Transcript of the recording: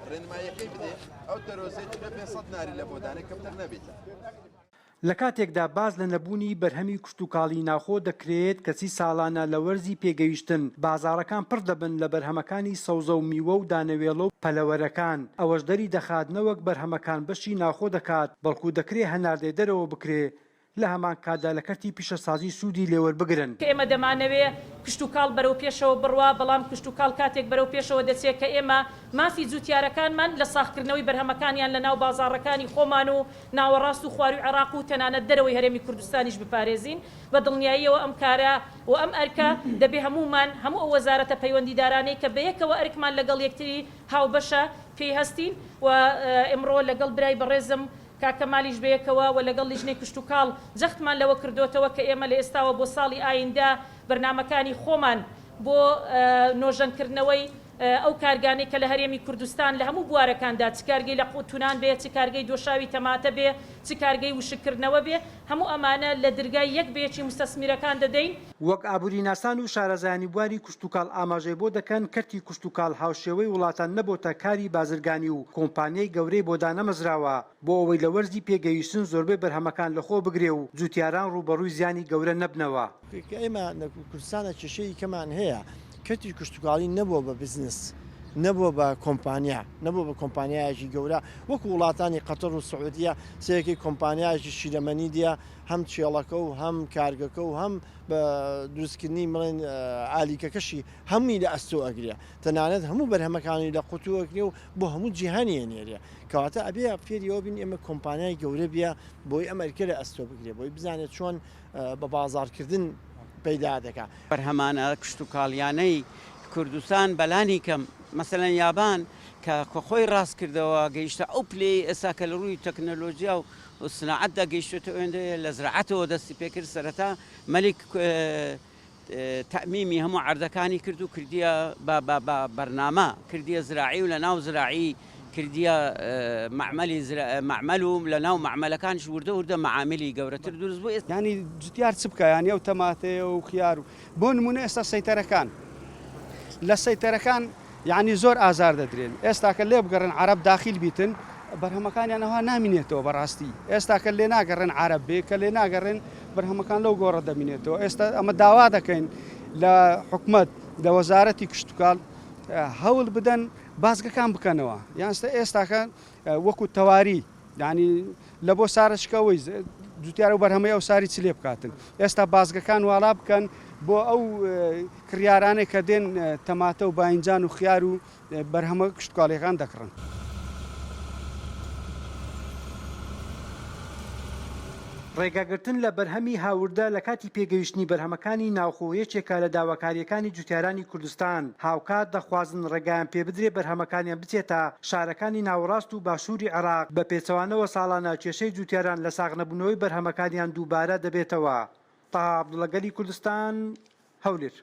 ڕێنماییەکەی بدێ ئەو دەرۆزێتی بە 500 ناری لە بۆدانێ کەمتر نەبێت. لە کاتێکدا باز لە نەبوونی بەرهەمی کشتتوکاڵی ناوخۆ دەکرێت کەسی ساڵانە لە وەرزی پێگەیشتن بازاڕەکان پڕ دەبن لە بەرهەمەکانی سەوزە و میوە و دانەوێڵە و پەلەوەرەکان ئەوەش دەری دەخات نەوەک بەرهەمەکان بەشی ناوخۆ دەکات بەڵکو دەکرێت هەناردەی دەرەوە بکرێ لە هەمان کاتدا لە کەرتی پیشەسازی سوودی لێوەربگرن. ئێمە دەمانەوێت کشتتوکاڵ بەرەو پێشەوە بڕوا بەڵام کشتتوکاڵ کاتێک بەرەو پێشەوە دەچێت کە ئێمە مافی جوتیارەکانمان لە ساختکردنەوەی بەرهەمەکانیان لە ناو بازاڕەکانی خۆمان و ناوەڕاست و خواروی عێراق و تەنانەت دەرەوەی هەرێمی کوردستانیش بپارێزین بە دڵنیاییەوە ئەم کارە و ئەم ئەرکە دەبێ هەمومان هەموو ئەو وەزارەتە پەیوەندیدارانەی کە بەیەکەوە ئەرکمان لەگەڵ یەکتری هاوبەشە پێی هەستین و ئێمڕۆ لەگەڵ برای بەڕێزم کاکەمالیش بەیەکەوە و لەگەڵ لیژنەی کشتتوکاڵ جەختمان لەوە کردوتەوە کە ئێمە لە ئێستاوە بۆ ساڵی ئایندا بەرنامەکانی خۆمان بۆ نۆژەنکردنەوەی ئەو کارگانەی کە لە هەرێمی کوردستان لە هەموو بوارەکاندا چ کارگەی لە قوتونان بێ چ کارگەی دۆشاوی تەماتە بێ چ کارگەی وشکردنەوە بێ هەموو ئەمانە لە دەرگای یەک بێکی مستەسمیرەکان دەدەین. وەک ئابووریناسان و شارەزایانی بواری کشتتوکاڵ ئاماژەی بۆ دەکەن کەرتی کشتتوکاڵ هاوشێوەی وڵاتان نەبۆتە کاری بازرگانی و کۆمپانیای گەورەی بۆ دانەمەزراوە بۆ ئەوەی لە وەرزی پێگەیشتن زۆربەی بەرهەمەکان لەخۆ بگرێ و جوتیاران ڕوبەڕووی زیانی گەورە نەبنەوە. ئێمە لە کوردستانە کێشەی کەمان هەیە کەرتی کشتتوکاڵی نەبووە بە بزنس نەبووە بە کۆمپانیا نەبووە بە کۆمپانیایەکی گەورە وەکو وڵاتانی قەتەر و سعودیە سەیەکی کۆمپانیایەکی شیرەمەنی دیە هەم چێڵەکە و هەم کارگەکە و هەم بە دروستکردنی مڵێن ئالیکەکەشی هەمووی لە ئەستۆ ئەگرێ تەنانەت هەموو بەرهەمەکانی لە قوتووەگرێ و بۆ هەموو جیهانی هێنێرێ کەواتە ئەبێ فێریەوە بین ئێمە کۆمپانیای گەورە بیە بۆی ئەمریکا لە ئەستۆ بگرێ بۆی بزانێت چۆن بە بازارکردن پەیدا دەکات. بەرهەمانە کشتتوکاڵیانەی کوردستان بەلانی کەم مەسەلەن یابان کە خۆی ڕاست کردەوە گەیشتە ئەو پلەی ئێستا کە لە ڕووی تەکنەلۆژیا و سنعەتدا گەیشتێتە ئێندە لە زراعەتەوە دەستی پێکرد سەرەتا مەلیک تەمیمی هەموو عەردەکانی کرد و کردیە بەرنامە کردیە زراعی و لە ناو زراعی کردیە معمەل و لە ناو معمەلەکانش وردە معاملی گەورەتر دروست بوو. ینی جوتیار چ بکە یانی ئەو تەماتەیە و خیار و بۆ نمونە ئێستا سەیتەرەکان لە سەیتەرەکان یعنی زۆر ئازار دەدرێن ئێستا کە لێ بگەڕن عەرەب داخیل بیتن بەرهەمەکانیانەوە نامینێتەوە بەڕاستی ئێستا کە لێ ناگەڕن عەرەب بێ کە لێ ناگەڕن بەرهەمەکان لەو گۆڕە دەمینێتەوە ئێستا ئەمە داوا دەکەین لە حکومەت لە وەزارەتی کشتتوکاڵ هەوڵ بدەن بازگەکان بکەنەوە یانستا ئێستاکە وەکو تەواری ینی لە بۆ سارشکەوەی جوتیار و بەرهەمەی ئەو ساری چ لێ بکاتن ئێستا بازگەکان واڵا بکەن بۆ ئەو کڕیارانێک کە دێن تەماتە و باینجان و خیار و بەرهەمە کشتتوکاڵیەکان دەکڕن. ڕێگاگرتن لە بەرهەمی هاوردە لە کاتی پێگەیشتنی بەرهەمەکانی ناوخۆیەکێکە لە داواکاریەکانی جوتیارانی کوردستان هاوکات دەخوازن ڕێگایان پێ بدرێ بەرهەمەکانیان بچێتە شارەکانی ناوەڕاست و باشووری عێراق بە پێچەوانەوە ساڵانە کێشەی جوتیاران لە ساغنەبوونەوەی بەرهەمەکانیان دووبارە دەبێتەوە. تاها عەبدوڵڵە، گەلی کوردستان، هەولێر.